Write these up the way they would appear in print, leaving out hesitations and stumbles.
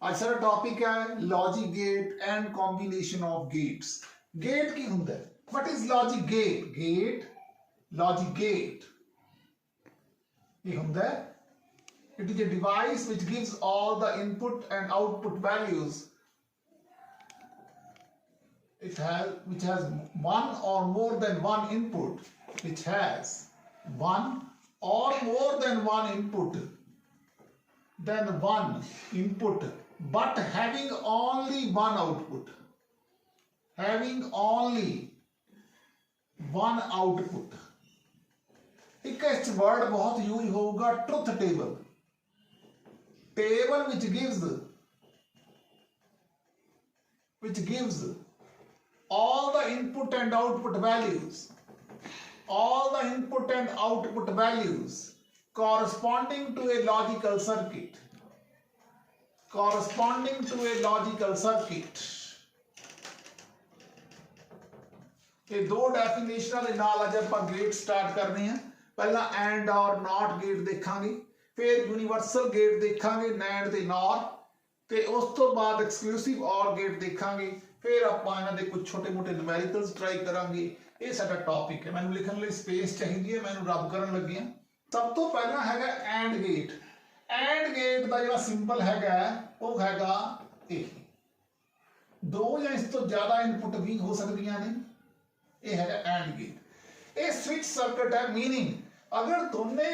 ਅੱਜ ਸਾਡਾ ਟੌਪਿਕ ਹੈ logic gate and combination of gates. Gate ਕੀ ਹੁੰਦਾ ਹੈ? What is logic gate? Logic gate ਇਹ ਹੁੰਦਾ ਹੈ it is a device which gives all the input and output values. Which has one or more than one input, which has one or more than one input, but having only one output. एक word बहुत use होगा, truth table which gives all the input and output values corresponding to a logical circuit. ये दो definition दे नाल अज आपां get start करने हैं। पहला एंड और नॉट गेट देखांगे, फिर यूनीवर्सल गेट देखांगे नैंड ते नॉर, ते उस तो बाद एक्सक्लूसिव और गेट देखांगे। फिर आपां इन्हां दे कुछ छोटे मोटे न्यूमेरिकल्स ट्राई करांगे। ये साडा टॉपिक है। मैनूं लिखण लई स्पेस चाहिदी है, मैनूं रब करन लगे हां। सब तो पहला हैगा एंड गेट। एंड गेट दा जिहड़ा सिंबल हैगा वो हैगा ये। दो या इस तो ज्यादा इनपुट भी हो सकदियां ने। ये हैगा एंड गेट। ये स्विच सर्किट है, मीनिंग अगर दोने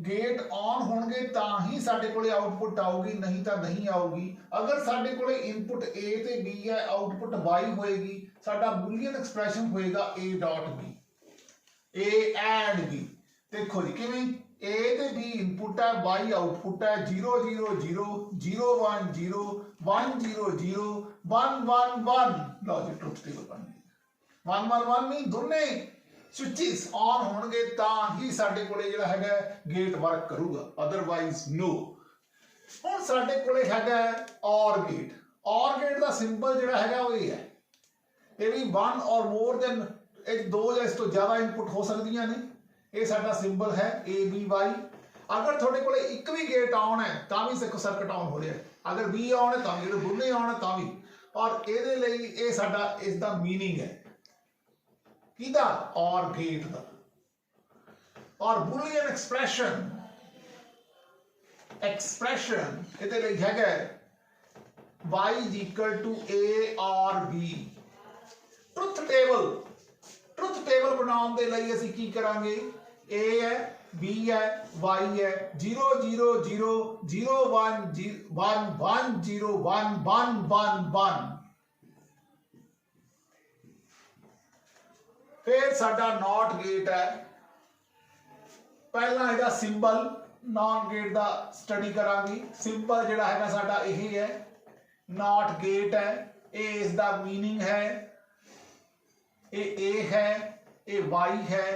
गेट ऑन होंगे तां ही साडे कोले आउटपुट आऊगी, नहीं तो नहीं आऊगी। अगर साडे कोले इनपुट ए ते बी है, आउटपुट वाई होएगी, साडा बूलियन एक्सप्रेशन होएगा A dot B, A and B. देखो जी किवें, ए ते बी इनपुट है, वाई आउटपुट है। 0 0 0 0 1 0 1 0 0 1 1 1। लो जी ट्रुथ टेबल बन गई। 1 1 1 मीन दोने स्विचेस ऑन होणगे तां ही साडे कोले जिहड़ा हैगा गेट वर्क करूगा, अदरवाइज नो। हुण साडे कोले हैगा और गेट। और गेट दा सिंबल जिहड़ा हैगा वो ये है। ये भी वन और मोर देन दो या इस तो ज्यादा इनपुट हो सकदियां ने। ये साडा सिंबल है ए बी वाई। अगर थोड़े कोले एक भी गेट ऑन है तां भी सर्किट ऑन हो रहा है, अगर बी ऑन है तां भी, दोने ऑन है तां भी। और इहदे लई ये साडा इस दा मीनिंग है किदा और गेट दा। और बूलियन एक्सप्रेशन इहदे लई हैगा y is equal to a or b। Truth table बनाउण दे लई असीं की करांगे, a है, b है, y है। 0 0 0 0 1 1 1 0 1 1 1 1। फिर साडा नॉट गेट है। पहला हैगा सिंबल, नॉन गेट दा स्टडी करांगे। सिंबल जिहड़ा हैगा साडा यही है, नॉट गेट है। ए इस दा मीनिंग है, ए है, ए वाई है।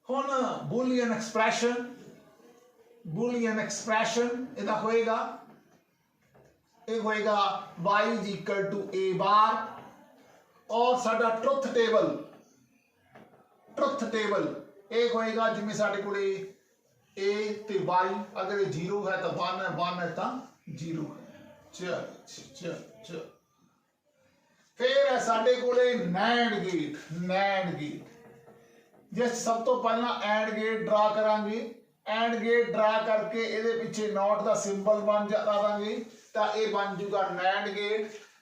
हुण बूलियन एक्सप्रेशन इहदा होएगा, ये होएगा y is equal to a बार। और साडा ट्रुथ टेबल एक होएगा जिमें साडे कोले ए ते वाई, अगर ये 0 है तो 1 है, 1 है तो 0 है। चल फिर है साडे कोले नैंड गेट। जिस सब तो पहला एंड गेट ड्रा करांगे। एंड गेट ड्रा करके इहदे पिछे नॉट दा सिंबल बन जावांगे तां ये बन जूगा नैंड गेट।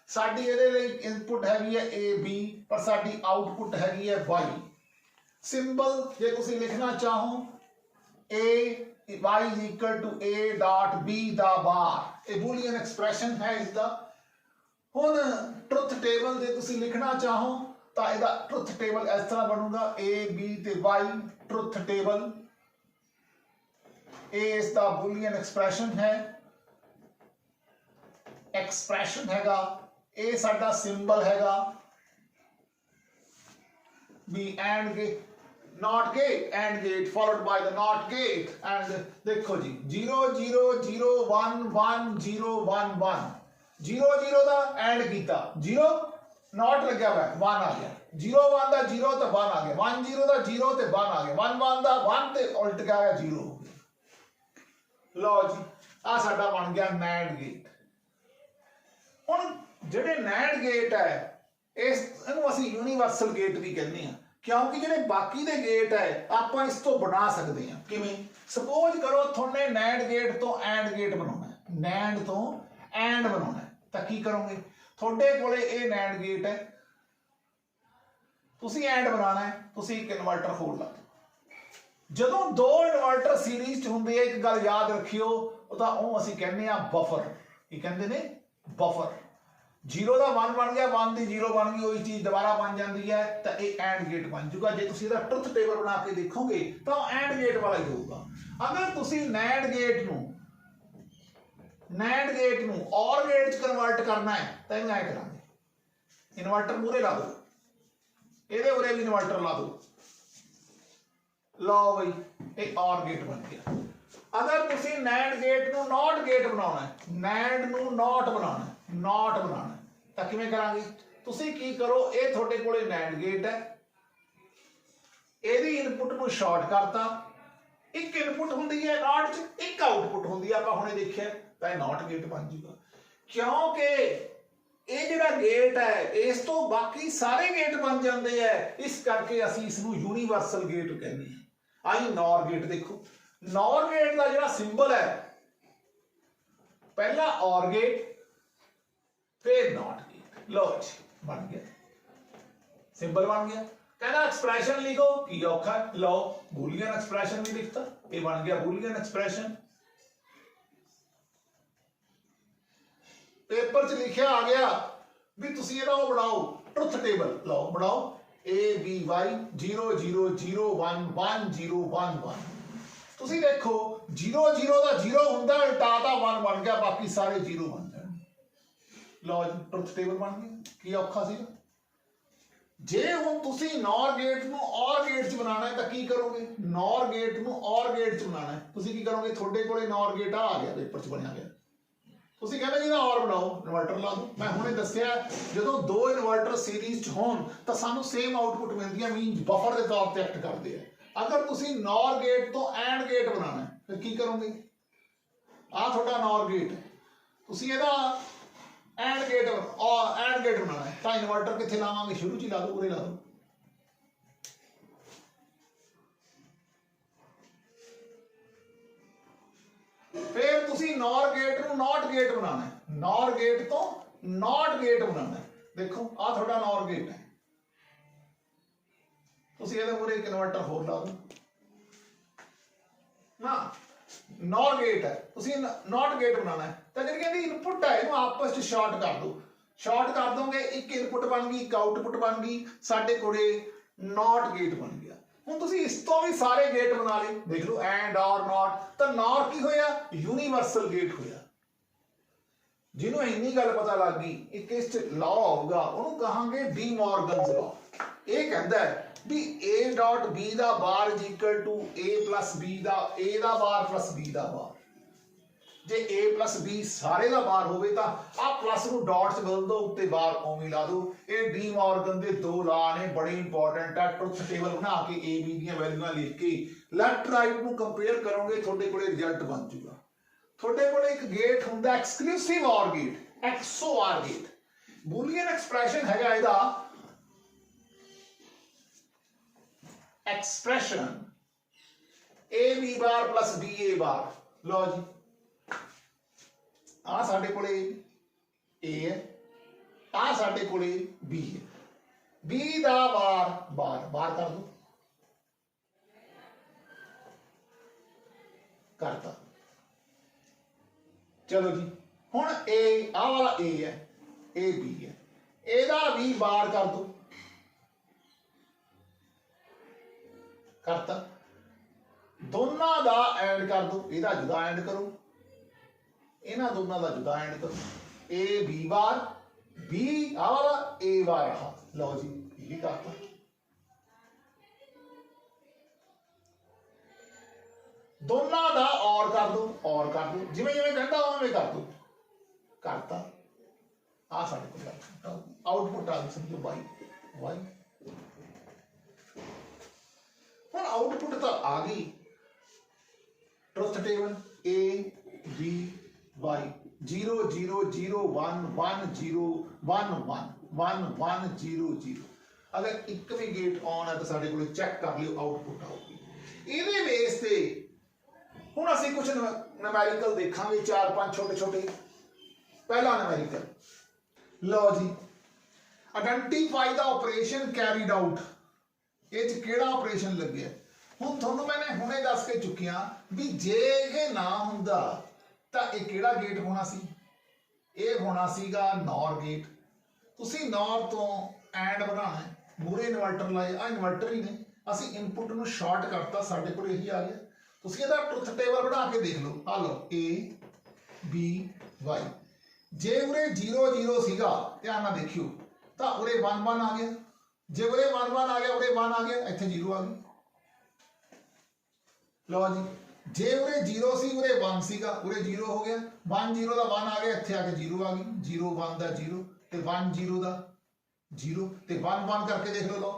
साडी इहदे लई इनपुट हैगी है ए बी, पर साडी आउटपुट हैगी है वाई। सिंबल जे तुसीं लिखना चाहो, ए y is equal to a dot b दा बार। ये बूलियन एक्सप्रेशन है इसदा। हुण ट्रुथ टेबल जे तुसीं लिखना चाहो तां इहदा ट्रुथ टेबल इस तरह बनूगा, a b ते y ट्रुथ टेबल। ए इसदा बूलियन एक्सप्रेशन हैगा। ए साडा सिंबल हैगा बी and gate, not gate, and gate followed by the not gate. And देखो जी 0 0 0 1 1 0 1 1। 0 0 दा एंड कीता, 0 नॉट लग्या हुआ है, 1 आ गया। 0 1 दा 0 ते 1 आ गया। 1 0 दा 0 ते 1 आ गया। 1 1 दा 1 ते उल्ट गया 0 हो गया। लो जी आ साडा बन गया नैंड गेट। हुण जिहड़े नैंड गेट है इहनूं असीं यूनीवर्सल गेट भी कहने हैं, क्योंकि जिहड़े बाकी दे गेट है आपां इस तो बना सकते हैं। किवें? सपोज करो तुहाने नैंड गेट तो एंड गेट बनाउणा है, नैंड तो एंड बनाउणा है, तां की करोगे? तुहाडे कोले ये नैंड गेट है, तुसीं एंड बनाना है, तुसीं एक इन्वर्टर खोल ला। ਜਦੋਂ दो इन्वर्टर सीरीज च हुंदे एक गल याद रखियो, ਤਾਂ ਉਹ ਅਸੀਂ ਕਹਿੰਦੇ ਆ बफर। ਕੀ ਕਹਿੰਦੇ ਨੇ? बफर। 0 ਦਾ 1 बन गया, 1 ਦੀ 0 बन गई, ਉਹੀ ਚੀਜ਼ ਦੁਬਾਰਾ बन ਜਾਂਦੀ ਹੈ, ਤਾਂ ਇਹ ਐਂਡ ਗੇਟ बन ਜੂਗਾ। ਜੇ ਤੁਸੀਂ ਇਹਦਾ ਟਰੁਥ ਟੇਬਲ ਬਣਾ ਕੇ ਦੇਖੋਗੇ ਤਾਂ ਐਂਡ ਗੇਟ ਵਾਲਾ ਹੀ ਹੋਊਗਾ। ਅਗਰ ਤੁਸੀਂ ਨੈਂਡ ਗੇਟ ਨੂੰ ਔਰ ਗੇਟ ਚ ਕਨਵਰਟ ਕਰਨਾ ਹੈ ਤਾਂ ਇਹਨੂੰ ਐ ਕਰਾਂਗੇ, ਇਨਵਰਟਰ ਮੂਹਰੇ ਲਾ ਦਿਓ, ਇਹਦੇ ਉਰੇ ਵੀ ਇਨਵਰਟਰ ਲਾ ਦਿਓ। लो बई ये और गेट बन गया। अगर तुसी नैंड गेट नू नॉट गेट बनाना है, नैंड नू नॉट बनाना है, नॉट बनाना है, तां किवें करांगे? तुसी की करो, ये तुहाडे कोले नैंड गेट है, ਇਹਦੀ इनपुट नू शॉर्ट करता, एक इनपुट हुंदी है नॉट च, एक आउटपुट हुंदी है, आपां हुणे देखिआ, तां नॉट गेट बन जूगा। क्योंकि ਇਹ ਜਿਹੜਾ ਗੇਟ ਹੈ ਇਸ ਤੋਂ ਬਾਕੀ ਸਾਰੇ ਗੇਟ ਬਣ ਜਾਂਦੇ ਆ, ਇਸ ਕਰਕੇ ਅਸੀਂ ਇਸ ਨੂੰ ਯੂਨੀਵਰਸਲ ਗੇਟ ਕਹਿੰਦੇ ਹਾਂ। ਆਈ ਨੌਰ ਗੇਟ ਦੇਖੋ, नॉर गेट का जो सिंबल है पहला और गेट फिर नॉट गेट। लो जी बन गया, सिंबल बन गया। कहना एक्सप्रेशन लिखो की औखा है, लो बूलियन एक्सप्रेशन भी लिखता, ये बन गया बूलियन एक्सप्रेशन। पेपर च लिखा आ गया भी तुसी ਇਹਦਾ ਉਹ ਬਣਾਓ ट्रुथ टेबल, लो बनाओ ABY 00011011। ਤੁਸੀਂ देखो 00 ਦਾ 0 ਹੁੰਦਾ, ਉਲਟਾਤਾ 1 बन गया, बाकी सारे 0 बन जाए। लो जी ट्रुथ टेबल बन गया, की औखा सीगा। जे हुण तुसी नॉर गेट ਨੂੰ और गेट च बनाना है तो की करोगे, नॉर गेट ਨੂੰ और गेट च बनाना है, तुसी की करोगे, ਤੁਹਾਡੇ ਕੋਲੇ नॉर गेट आ गया पेपर च बनया गया, ਤੁਸੀਂ ਕਹਿੰਦੇ ਜੀ ਨਾ और बनाओ इन्वर्टर ला दो। मैं ਹੁਣੇ ਦੱਸਿਆ ਜਦੋਂ ਦੋ ਇਨਵਰਟਰ ਸੀਰੀਜ਼ ਚ ਹੋਣ ਤਾਂ ਸਾਨੂੰ ਸੇਮ ਆਊਟਪੁੱਟ ਮਿਲਦੀ ਹੈ, ਮੀਨਸ ਬਫਰ ਦੇ ਤੌਰ ਤੇ ਐਕਟ ਕਰਦੇ ਆ। अगर तुसी नॉर गेट तो एंड गेट बनाना है फिर की करोगे, आ थोड़ा नॉर गेट है, तुसी ਇਹਦਾ एंड गेट और एंड गेट बनाना है तो इन्वर्टर किथे लावांगे, शुरू च ला दो, उरे ला दो। फिर तुसी नॉर गेट ਨੂੰ नॉट गेट बनाना है, नॉर गेट तो नॉट गेट बनाना है। देखो आ थोड़ा नॉर गेट है, तुसी ਇਹਦੇ ਮੂਰੇ ਇੱਕ ਇਨਵਰਟਰ ਹੋਰ ਲਾ ਦੋ ਨਾ, नॉर गेट है, तुसी नॉट गेट बनाना है तो ਜਿਹੜੀ ਕਹਿੰਦੀ ਇਨਪੁਟ ਹੈ ਇਹਨੂੰ ਆਪਸ ਵਿੱਚ ਸ਼ਾਰਟ ਕਰ ਦੋ, ਸ਼ਾਰਟ ਕਰ ਦੋਗੇ, ਇੱਕ ਇਨਪੁਟ ਬਣ ਗਈ, ਇੱਕ ਆਊਟਪੁੱਟ ਬਣ ਗਈ, ਸਾਡੇ ਕੋਲੇ नॉट गेट बन गया। ਹੁਣ ਤੁਸੀਂ ਇਸ ਤੋਂ ਵੀ ਸਾਰੇ ਗੇਟ ਬਣਾ ਲਏ, ਦੇਖ ਲਓ ਐਂਡ ਔਰ ਨॉट, ਤਾਂ ਨॉर ਕੀ ਹੋਇਆ, ਯੂਨੀਵਰਸਲ ਗੇਟ ਹੋਇਆ। ਜਿਹਨੂੰ ਇੰਨੀ ਗੱਲ ਪਤਾ ਲੱਗ ਗਈ ਇੱਕ ਇਸ ਚ ਲਾਅ ਹੋਊਗਾ, ਉਹਨੂੰ ਕਹਾਂਗੇ ਡੀ ਮੋਰਗਨਸ ਲਾਅ। ਇਹ ਕਹਿੰਦਾ ਹੈ भी A डॉट B ਦਾ bar is equal to A plus B ਦਾ A ਦਾ ਬਾਰ ਪਲੱਸ B ਦਾ ਬਾਰ। ਜੇ A ਪਲੱਸ B ਸਾਰੇ ਦਾ ਬਾਰ ਹੋਵੇ ਤਾਂ ਆ ਪਲੱਸ ਨੂੰ ਡਾਟ ਚ ਬਦਲ ਦੋ, ਉੱਤੇ ਬਾਰ ਉਵੇਂ ਲਾ ਦੋ। ਇਹ ਡੀ ਮਾਰਗਨ ਦੇ ਦੋ ਲਾ ਨੇ, ਬੜੇ ਇੰਪੋਰਟੈਂਟ ਆ। ਟਰੁਥ ਟੇਬਲ ਬਣਾ ਕੇ A B ਦੀਆਂ ਵੈਲਿਊਆਂ ਲਿਖ ਕੇ ਲੈਫਟ ਰਾਈਟ ਨੂੰ ਕੰਪੇਅਰ ਕਰੋਗੇ, ਤੁਹਾਡੇ ਕੋਲੇ ਰਿਜ਼ਲਟ ਬਣ ਜੂਗਾ। ਤੁਹਾਡੇ ਕੋਲੇ ਇੱਕ ਗੇਟ ਹੁੰਦਾ ਐਕਸਕਲੂਸਿਵ ਔਰ gate, XOR gate. Boolean expression ਹੈਗਾ ਇਹਦਾ एक्सप्रेशन AB बार प्लस BA बार। लो जी आ साडे कोले A है, आ साडे कोले B है, B दा बार बार बार कर दो, करता। चलो जी हुण A आ वाला A है, A B है, एदा भी बार कर दो, करता। दोनों का एंड कर दो, इहदा जुदा एंड करो, इन्हां दोनों का जुदा एंड करो। A B बार, B आ वाला, A बार आ। लो जी ये करता। दोनों का और कर दो, और कर दो, जिवें जिवें कहता उवें कर दो, करता। आ साडे कोल आउटपुट आ गई, समझो वाई वाई। आउटपुट तो आ गई, truth table A B Y 0 0 0 1 1 0 1 1 1 1 0 0 अगर एक भी गेट ऑन है तो साडे कोल चेक कर लियो आउटपुट आउगी इहदे बेस ते हुण असीं कुछ न्यूमेरिकल देखांगे 4-5 छोटे छोटे पहला न्यूमेरिकल लो जी identify the operation carried out ये केड़ा ऑपरेशन लग्या हुण तुहानूं मैंने हुणे दस के चुकिया भी जे ये ना हुंदा तां ये केड़ा गेट होना सी ये होना सीगा नॉर गेट तुसीं नॉर तो एंड बनाना है मूरे इन्वर्टर लाए आ इन्वर्टर ही ने असीं इनपुट नूं शॉर्ट करता साडे कोल यही आ गया तुसीं इहदा ट्रुथ टेबल बना के देख लो आ लो A B Y जे उरे 0 0 सीगा ध्यान नाल देखियो तां उरे 1 1 आ गया जे उरे 1 1 आ गया उरे 1 आ गया इत्थे 0 आ गई लो जी जे उरे 0 सी उरे 1 सीगा उरे 0 हो गया 1 0 दा 1 आ गया इत्थे आके 0 आ गई 0 1 दा 0 ते 1 0 दा 0 ते 1 1 करके देख लो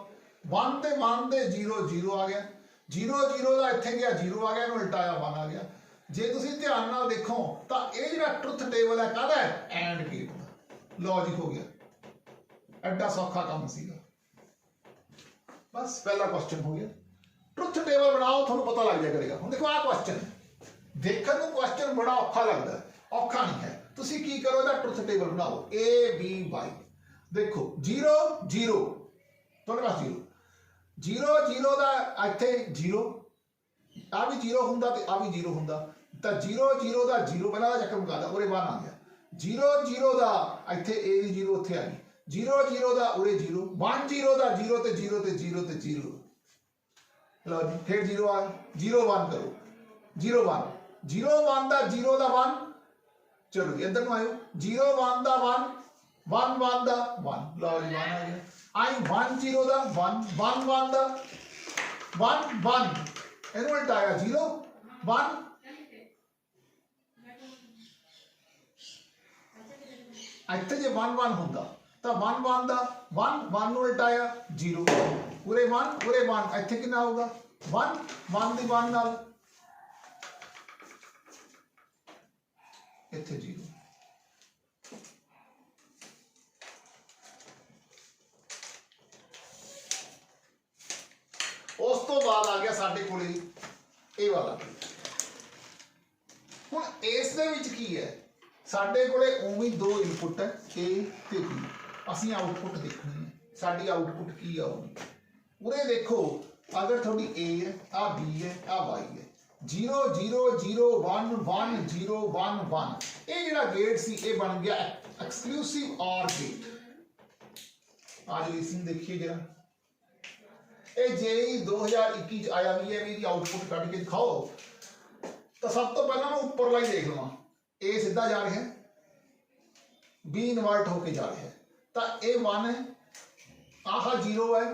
1 ते 1 ते 0 0 आ गया 0 0 दा इत्थे गया 0 आ गया इहनूं उल्टाया 1 आ गया जे तुसीं ध्यान नाल देखो तां इह जिहड़ा ट्रुथ टेबल है काहदा है एंड गेट दा लॉजिक हो गया एडा सौखा काम सीगा बस पहला क्वेश्चन हो गया ट्रुथ टेबल बनाओ थानू पता लग जाया करेगा हुण देखो आ क्वेश्चन देखण नूं क्वेश्चन बड़ा औखा लगदा है औखा नहीं है तुसीं की करो इहदा ट्रुथ टेबल बनाओ A B Y देखो 0 0 तुहाडे पास 0 0 0 दा इत्थे 0 आ भी 0 हुंदा ते आ भी 0 हुंदा तां 0 0 दा 0 पहला दा चक्कर मुका दा उरे 1 आ गया 0 0 दा इत्थे A दी 0 उत्थे आ गई 0 0 दा उरे 0 1 0 दा 0 ते 0 ते 0 ते 0 लो जी फिर 0 आ 0 1 करो 0 1 0 1 दा 0 दा 1 चलो इधर नु आयो 0 1 दा 1 1 1 दा 1 लो जी 1 आ गया आई 1 0 दा 1 1 1 दा 1 1 इन्हू उल्टाया 0 1 ਇੱਥੇ ਜੇ 1 1 ਹੁੰਦਾ ਤਾਂ 1 1 ਦਾ 1 1 ਨੂੰ ਉਲਟਾਇਆ 0 ਉਰੇ 1 ਇੱਥੇ ਕਿੰਨਾ ਆਊਗਾ 1 1 ਦੀ 1 ਨਾਲ ਇੱਥੇ 0 ਉਸ ਤੋਂ ਬਾਅਦ ਆ ਗਿਆ ਸਾਡੇ ਕੋਲੇ ਇਹ ਵਾਲਾ ਹੁਣ ਇਸ ਦੇ ਵਿੱਚ ਕੀ ਹੈ ਸਾਡੇ ਕੋਲੇ ਉਵੇਂ ਦੋ ਇਨਪੁਟ ਹੈ A ਤੇ B ਅਸੀਂ ਆਊਟਪੁੱਟ ਦੇਖਣੀ ਹੈ ਸਾਡੀ ਆਊਟਪੁੱਟ ਕੀ ਆਊਗੀ ਉਰੇ ਦੇਖੋ अगर थोड़ी A है आ B है आ Y है 0 0 0 1 1 0 1 1 ये जिहड़ा गेट सी ये बन गया एक्सक्लूसिव OR गेट आज रीसिंग देखिए जरा ये JEE 2021 च आया भी है मेरी आउटपुट कट के दिखाओ तो सब तो पहला मैं ऊपर वाली देख लवां A सीधा जा रहा है B इन्वर्ट होके जा रहा है तो A 1 है आह 0 है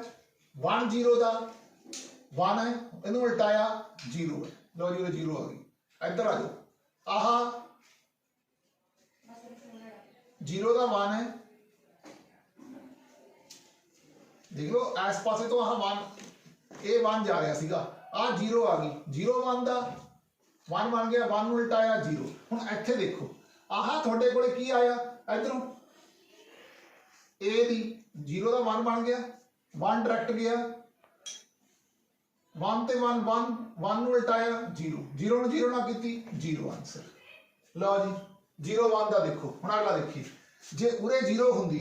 1 0 दा 1 है इन्हें उल्टाया 0 है लो जी 0 आ गई इधर आ जाओ आहा 0 का 1 है देख लो इस पासे तो आहा 1 ए 1 जा रहा सीगा आ 0 आ गई 0 1 दा 1 बन गया 1 उल्टाया 0 हुण इत्थे देखो आहा थोड़े कोले की आया इधरों ए दी 0 का 1 बन गया 1 डायरेक्ट गया 1 ते 1 1 1 ਨੂੰ ਉਲਟਾਇਆ 0 0 ਨੂੰ 0 ਨਾਲ ਕੀਤੀ 0 ਆਨਸਰ ਲਓ ਜੀ 0 1 ਦਾ ਦੇਖੋ ਹੁਣ ਅਗਲਾ ਦੇਖੀਏ ਜੇ ਉਰੇ 0 ਹੁੰਦੀ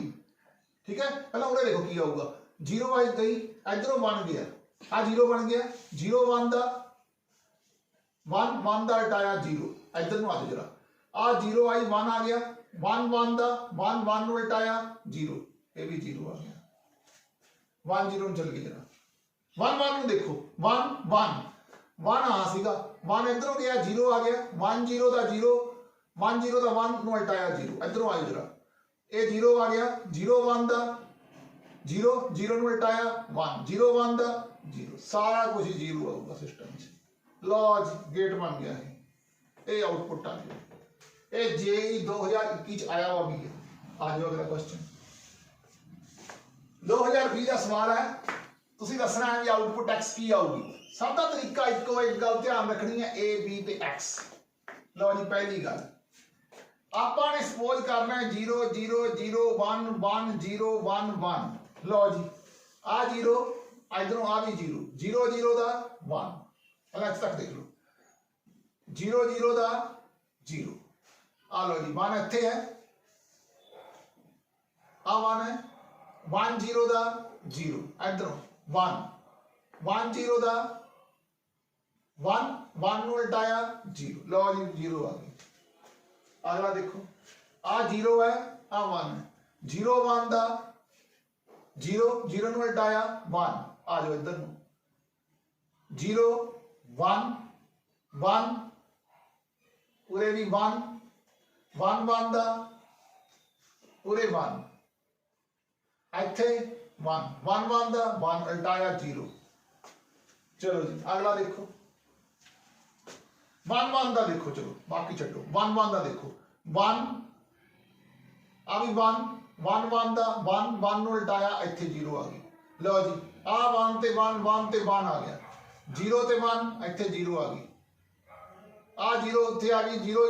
ਠੀਕ ਹੈ ਪਹਿਲਾਂ ਉਰੇ ਦੇਖੋ ਕੀ ਆਊਗਾ 0 ਆ ਗਈ ਇਧਰੋਂ 1 ਗਿਆ ਆ 0 ਬਣ ਗਿਆ 0 1 ਦਾ 1 1 ਦਾ ਉਲਟਾਇਆ 0 ਇਧਰ ਨੂੰ ਆ ਜਾਓ ਜਰਾ ਆ 0 ਆਈ 1 ਆ ਗਿਆ 1 1 ਦਾ 1 1 ਨੂੰ ਉਲਟਾਇਆ 0 ਇਹ ਵੀ 0 ਆ ਗਿਆ 1 0 ਨੂੰ ਚਲ ਗਈ ਜਰਾ 1 1 ਨੂੰ ਦੇਖੋ 1 1 1 ਆ ਸੀਗਾ 1 ਇਧਰੋਂ ਗਿਆ 0 ਆ ਗਿਆ 1 0 ਦਾ 0 1 0 ਦਾ 1 ਨੂੰ ਉਲਟਾਇਆ 0 ਇਧਰੋਂ ਆਇਓ ਜਰਾ ਇਹ 0 ਆ ਗਿਆ 0 1 ਦਾ 0 0 ਨੂੰ ਉਲਟਾਇਆ 1 0 1 ਦਾ 0 ਸਾਰਾ ਕੁਝ 0 ਆਊਗਾ ਸਿਸਟਮ 'ਚ ਲਓ ਜੀ ਗੇਟ ਬਣ ਗਿਆ ਇਹ ਆਊਟਪੁੱਟ ਆ ਗਿਆ ਇਹ JEE 2021 ਚ ਆਇਆ ਵਾ ਵੀ ਆ ਜਾਓ ਅਗਲਾ ਕੁਐਸਚਨ 2020 ਦਾ ਸਵਾਲ ਹੈ ਤੁਸੀਂ ਦੱਸਣਾ ਹੈ ਕਿ ਆਊਟਪੁੱਟ x ਕੀ ਆਊਗੀ ਸਭ ਦਾ ਤਰੀਕਾ ਇੱਕੋ ਇੱਕ ਗੱਲ ਧਿਆਨ ਰੱਖਣੀ ਹੈ A B ਤੇ x लो जी पहली गल आपां ने सपोज करना है 0 0 0 1 1 0 1 1 लो जी आ 0 इधरों आ भी 0 0 0 दा 1 अलग तक देख लो 0 0 दा 0 आ लो जी 1 इत्थे है आ 1 है 1 0 दा 0 इधरों 1 1 0 दा 1 1 ਨੂੰ ਉਲਟਾਇਆ 0 लो जी 0 आ गई अगला देखो आ 0 है आ 1 है 0 1 दा 0 0 ਨੂੰ ਉਲਟਾਇਆ 1 आ जाओ इधर ਨੂੰ 0 1 1 पूरे भी 1 1 1 दा पूरे 1 ਇੱਥੇ 1 1 1 दा 1 ਉਲਟਾਇਆ 0 चलो जी अगला देखो 1 1 दा देखो चलो बाकी छड्डो 1 1 दा देखो 1 आ भी 1 1 1 दा 1 1 ਨੂੰ ਉਲਟਾਇਆ ਇੱਥੇ 0 ਆ ਗਈ ਲਓ ਜੀ ਆ 1 ਤੇ 1 1 ਤੇ 1 ਆ ਗਿਆ 0 ਤੇ 1 ਇੱਥੇ 0 ਆ ਗਈ ਆ 0 ਉੱਥੇ ਆ ਗਈ 0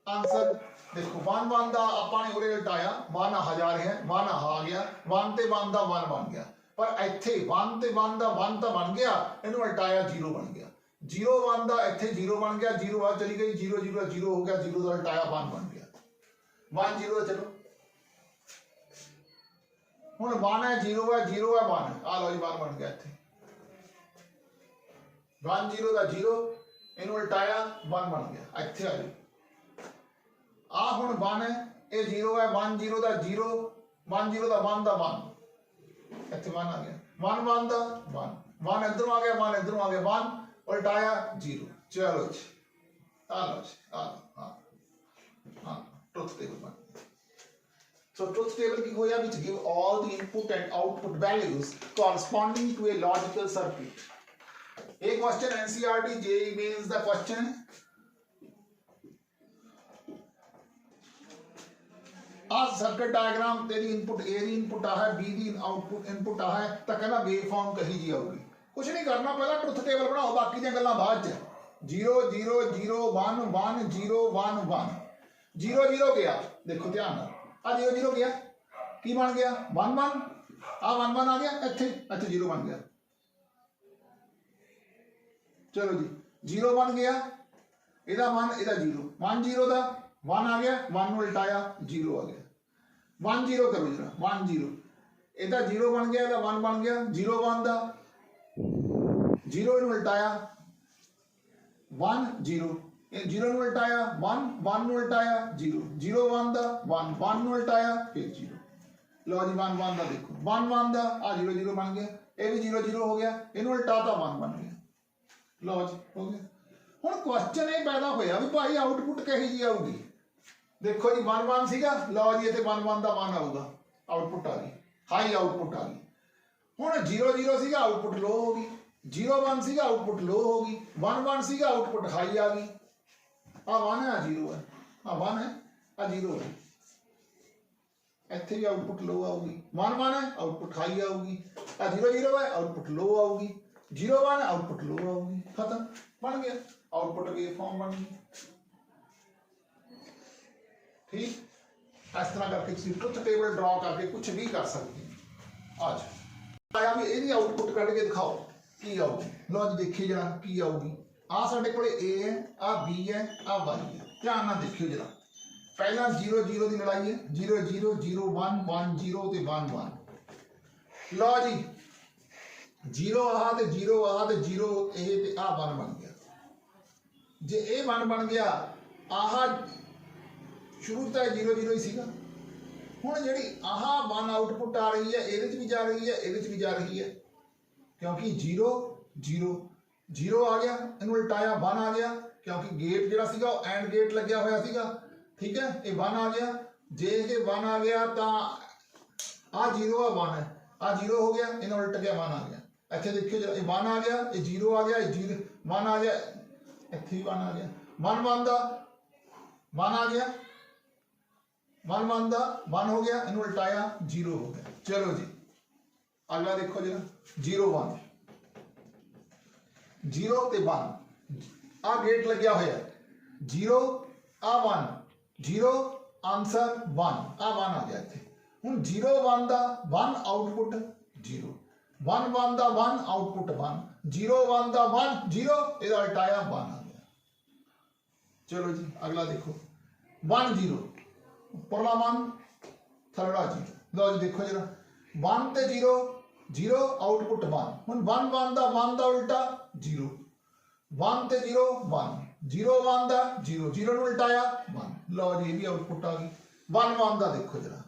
आंसर देखो 1 1 दा ਆਪਾਂ ਨੇ ਉਰੇ ਉਲਟਾਇਆ 1 ਆ ਜਾ ਰਿਹਾ 1 ਆ ਗਿਆ 1 ਤੇ 1 ਦਾ 1 ਬਣ ਗਿਆ पर ਇੱਥੇ 1 ਤੇ 1 ਦਾ 1 ਤਾਂ ਬਣ ਗਿਆ ਇਹਨੂੰ ਉਲਟਾਇਆ 0 ਬਣ ਗਿਆ 0 1 ਦਾ ਇੱਥੇ 0 ਬਣ ਗਿਆ 0 ਆ ਚਲੀ ਗਈ 0 0 0 ਹੋ ਗਿਆ 0 ਦਾ ਉਲਟਾਇਆ 1 ਬਣ ਗਿਆ 1 0 ਚਲੋ ਹੁਣ 1 ਹੈ 0 ਹੈ 0 ਹੈ 1 ਆ ਲਓ ਜੀ 1 ਬਣ ਗਿਆ ਇੱਥੇ 1 0 ਦਾ 0 ਇਹਨੂੰ ਉਲਟਾਇਆ 1 ਬਣ ਗਿਆ ਇੱਥੇ ਆ ਜੀ आ हुण 1 है ये 0 है 1 0 दा 0 1 0 दा 1 दा 1 इत्थे 1 आ गया 1 1 दा 1 1 इधरों आ गया 1 इधरों आ गया 1 उल्टाया 0 चलो जी आ लो जी हां ट्रुथ टेबल बन so truth table की होया which give all the input and output values corresponding to a logical circuit एक question NCERT JEE means the question आ सर्किट डायग्राम तेरी इनपुट ए दी इनपुट आ है बी दी आउटपुट इनपुट आ है तो कहना वेव फॉर्म कही जी आऊगी कुछ नहीं करना पहला ट्रुथ टेबल बनाओ बाकी दी गल्लां बाद च 0 0 0 1 1 0 1 1 0 0 गया देखो ध्यान नाल आ 0 0 गया की बन गया 1 1 आ 1 1 आ गया इत्थे इत्थे 0 बन गया चलो जी 0 1 गया एदा 1 एदा 0 1 0 दा 1 आ गया 1 ਨੂੰ ਉਲਟਾਇਆ 0 ਆ ਗਿਆ 1 0 करो जरा 1 0 ਇਹਦਾ 0 ਬਣ ਗਿਆ ਇਹਦਾ 1 ਬਣ ਗਿਆ 0 1 ਦਾ 0 ਨੂੰ ਉਲਟਾਇਆ 1 0 ਇਹ 0 ਨੂੰ ਉਲਟਾਇਆ 1 1 ਨੂੰ ਉਲਟਾਇਆ 0 0 1 ਦਾ 1 1 ਨੂੰ ਉਲਟਾਇਆ ਫਿਰ 0 ਲਓ ਜੀ 1 1 ਦਾ ਦੇਖੋ 1 1 ਦਾ ਆ 0 0 ਬਣ ਗਿਆ ਇਹ ਵੀ 0 0 ਹੋ ਗਿਆ ਇਹਨੂੰ ਉਲਟਾਤਾ 1 ਬਣ ਗਿਆ ਲਓ ਜੀ ਹੋ ਗਿਆ ਹੁਣ ਕੁਐਸਚਨ ਇਹ ਪੈਦਾ ਹੋਇਆ ਵੀ ਭਾਈ ਆਊਟਪੁੱਟ ਕਿਹੀ ਜੀ ਆਊਗੀ देखो जी 1 1 सीगा लो जी इत्थे 1 1 दा 1 आऊगा आउटपुट आ गई हाई आउटपुट आ गई हुण 0 0 सीगा आउटपुट लो हो गई 0 1 सीगा आउटपुट लो हो गई 1 1 सीगा आउटपुट हाई आ गई आ 1 है आ 0 है आ 1 है आ 0 है इत्थे भी आउटपुट लो आऊगी 1 1 है आउटपुट हाई आऊगी आ 0 0 है आउटपुट लो आऊगी 0 1 है आउटपुट लो आऊगी खत्म बन गया आउटपुट वेव फॉर्म बन गई ठीक इस तरह करके तुम ट्रुथ टेबल ड्रॉ करके कुछ भी कर सकते हैं आज आया भी ਇਹਦੀ ਆਊਟਪੁੱਟ ਕੱਢ ਕੇ ਦਿਖਾਓ ਕੀ ਆਊਗੀ ਲੋ ਜੀ ਦੇਖੀਏ ਜਰਾ ਕੀ ਆਊਗੀ ਆ ਸਾਡੇ ਕੋਲੇ A ਹੈ ਆ B ਹੈ ਆ Y ਹੈ ਧਿਆਨ ਨਾਲ ਦੇਖਿਓ ਜਰਾ ਪਹਿਲਾਂ 0 0 ਦੀ ਲੜਾਈ ਹੈ 0 0 0 1 1 0 ਤੇ 1 1 ਲੋ ਜੀ 0 ਆ ਤੇ 0 ਆ ਤੇ 0 ਇਹ ਤੇ ਆ 1 ਬਣ ਗਿਆ ਜੇ ਇਹ 1 ਬਣ ਗਿਆ ਆਹ शुरू तो 0 0 ही सीगा हुण जिहड़ी आह 1 आउटपुट आ रही है इहदे च भी जा रही है इहदे च भी जा रही है क्योंकि 0 0 0 आ गया इहनूं उल्टाया 1 आ गया क्योंकि गेट जिहड़ा सीगा एंड गेट लग्या होया सीगा ठीक है ये 1 आ गया जे 1 आ गया तो आ 0 आ 1 है आ 0 हो गया इन्हें उल्ट गया 1 आ गया इत्थे देखियो जरा ये 1 आ गया ये 0 आ गया ये 0 1 आ गया इत्थे 1 आ गया 1 1 दा 1 आ गया 1 1 दा 1 हो गया इन्हें उल्टाया 0 हो गया चलो जी अगला देखो जरा 0 1 0 ਤੇ 1 ਆ ਗੇਟ ਲੱਗਿਆ ਹੋਇਆ 0 ਆ 1 0 ਆਨਸਰ 1 ਆ 1 ਆ ਗਿਆ ਇੱਥੇ। ਹੁਣ 0 1 ਦਾ 1 ਆਊਟਪੁੱਟ 0 1 1 ਦਾ 1 ਆਊਟਪੁੱਟ 1 0 1 ਦਾ 1 0 ਇਹਦਾ ਉਲਟਾਇਆ 1 ਆ ਗਿਆ। ਚਲੋ ਜੀ ਅਗਲਾ ਦੇਖੋ 1 0 ਉੱਪਰਲਾ 1 ਥਰੜਾ 0। ਲਓ ਜੀ ਦੇਖੋ ਜਰਾ 1 ਤੇ 0 0 ਆਊਟਪੁੱਟ 1 ਹੁਣ 1 1 ਦਾ 1 ਦਾ ਉਲਟਾ 0 1 ਤੇ 0 1 0 1 ਦਾ 0 0 ਨੂੰ ਉਲਟਾਇਆ 1। ਲਓ ਜੀ ਇਹ ਵੀ ਆਊਟਪੁੱਟ ਆ ਗਈ। 1 1 ਦਾ ਦੇਖੋ ਜਰਾ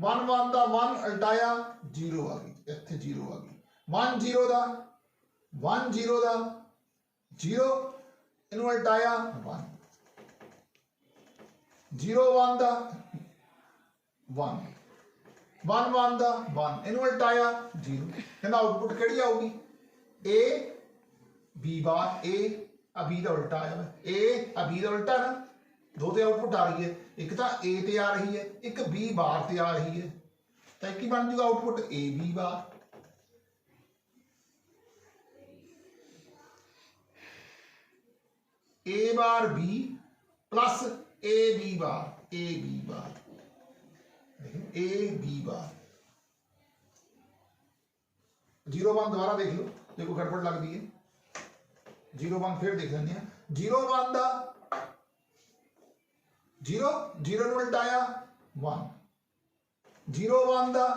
1 1 ਦਾ 1 ਉਲਟਾਇਆ 0 ਆ ਗਈ ਇੱਥੇ 0 ਆ ਗਈ। 1 0 ਦਾ 1 0 ਦਾ 0 ਇਹਨੂੰ ਉਲਟਾਇਆ 1 0 1 ਦਾ 1 1 1 ਦਾ 1 ਇਹਨੂੰ ਉਲਟਾਇਆ 0। ਇਹਦਾ ਆਊਟਪੁੱਟ ਕਿਹੜੀ ਆਊਗੀ a b ਬਾਰ a ਆ b ਦਾ ਉਲਟਾ ਆਇਆ a ਆ b ਦਾ ਉਲਟਾ ਨਾ ਦੋ ਤੇ ਆਊਟਪੁੱਟ ਆ ਰਹੀ ਹੈ ਇੱਕ ਤਾਂ a ਤੇ ਆ ਰਹੀ ਹੈ ਇੱਕ b ਬਾਰ ਤੇ ਆ ਰਹੀ ਹੈ ਤਾਂ ਕੀ ਬਣ ਜੂਗਾ output a b bar. a bar b plus a b bar a b bar a b बार 0 1 दोबारा देख लो देखो गड़बड़ लगती है 0 1 फिर देख लेंगे 0 1 दा 0 0 ਨੂੰ ਉਲਟਾਇਆ 1 0 1 ਦਾ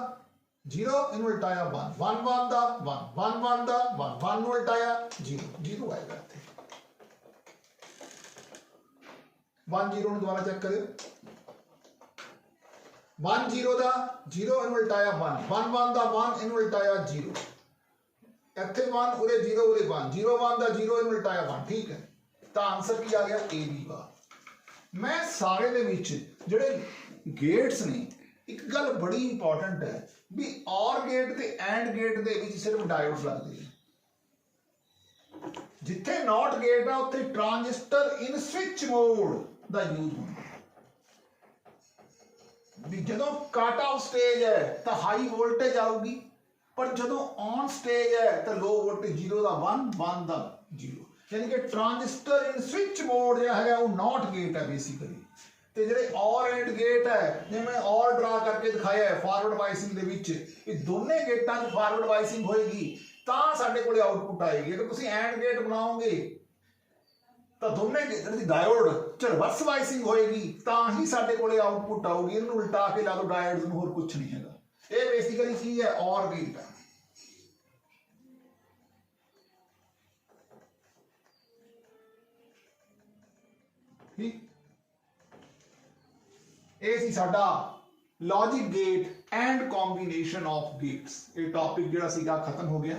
0 ਇਹਨੂੰ ਉਲਟਾਇਆ 1 1 1 ਦਾ 1 1 1 ਦਾ 1 1 ਨੂੰ ਉਲਟਾਇਆ 0 0 ਆਏਗਾ ਇੱਥੇ 1 0 ਨੂੰ ਦੁਬਾਰਾ ਚੈੱਕ ਕਰਿਓ 1 0 ਦਾ 0 ਇਹਨੂੰ ਉਲਟਾਇਆ 1 1 1 ਦਾ 1 ਇਹਨੂੰ ਉਲਟਾਇਆ 0 ਇੱਥੇ 1 ਉਰੇ 0 ਉਰੇ 1 0 1 ਦਾ 0 ਇਹਨੂੰ ਉਲਟਾਇਆ 1 ਠੀਕ ਹੈ ਤਾਂ ਆਨਸਰ ਕੀ ਆ ਗਿਆ A B ਬਾਰ। ਮੈਂ ਸਾਰੇ ਦੇ ਵਿੱਚ ਜਿਹੜੇ ਗੇਟਸ ਨੇ ਇੱਕ ਗੱਲ ਬੜੀ ਇੰਪੋਰਟੈਂਟ ਹੈ ਵੀ OR ਗੇਟ ਤੇ AND ਗੇਟ ਦੇ ਵਿੱਚ ਸਿਰਫ ਡਾਇਓਡ ਲੱਗਦੇ ਨੇ ਜਿੱਥੇ NOT ਗੇਟ ਆ ਉੱਥੇ ਟ੍ਰਾਂजिस्टर ਇਨ ਸਵਿਚ ਮੋਡ ਦਾ ਯੂਜ਼ ਹੁੰਦਾ ਵੀ ਜਦੋਂ ਕੱਟ ਆਫ ਸਟੇਜ ਹੈ ਤਾਂ ਹਾਈ ਵੋਲਟੇਜ ਆਊਗੀ ਪਰ ਜਦੋਂ ਔਨ ਸਟੇਜ ਹੈ ਤਾਂ ਲੋ ਵੋਲਟੇਜ 0 ਦਾ 1 1 ਦਾ 0 यानी कि ट्रांजिस्टर इन स्विच मोड जो है वो नॉट गेट है बेसिकली ਤੇ ਜਿਹੜੇ ਔਰ ਐਂਡ ਗੇਟ ਹੈ ਜਿਵੇਂ ਮੈਂ ਔਰ ਡਰਾ ਕਰਕੇ ਦਿਖਾਇਆ ਹੈ ਫਾਰਵਰਡ ਬਾਇਸਿੰਗ ਦੇ ਵਿੱਚ ਇਹ ਦੋਨੇ ਗੇਟਾਂ 'ਚ ਫਾਰਵਰਡ ਬਾਇਸਿੰਗ ਹੋਏਗੀ ਤਾਂ ਸਾਡੇ ਕੋਲੇ ਆਊਟਪੁੱਟ ਆਏਗੀ। ਅਗਰ ਤੁਸੀਂ ਐਂਡ ਗੇਟ ਬਣਾਓਗੇ ਤਾਂ ਦੋਨੇ ਗੇਟਾਂ ਦੀ ਡਾਇਓਡ ਚ ਰਿਵਰਸ ਬਾਇਸਿੰਗ ਹੋਏਗੀ ਤਾਂ ਹੀ ਸਾਡੇ ਕੋਲੇ ਆਊਟਪੁੱਟ ਆਊਗੀ। ਇਹਨੂੰ ਉਲਟਾ ਕੇ ਲਾ ਦੋ ਡਾਇਓਡਸ ਨੂੰ ਹੋਰ ਕੁਝ ਨਹੀਂ ਹੈਗਾ। ਇਹ ਬੇਸਿਕਲੀ ਕੀ ਹੈ ਔਰ ਗੇਟ ਹੈ। ठीक ਇਹ ਸੀ ਸਾਡਾ logic gate and combination of Gates. ਇਹ ਟੌਪਿਕ ਜਿਹੜਾ ਸੀਗਾ ਖਤਮ ਹੋ ਗਿਆ।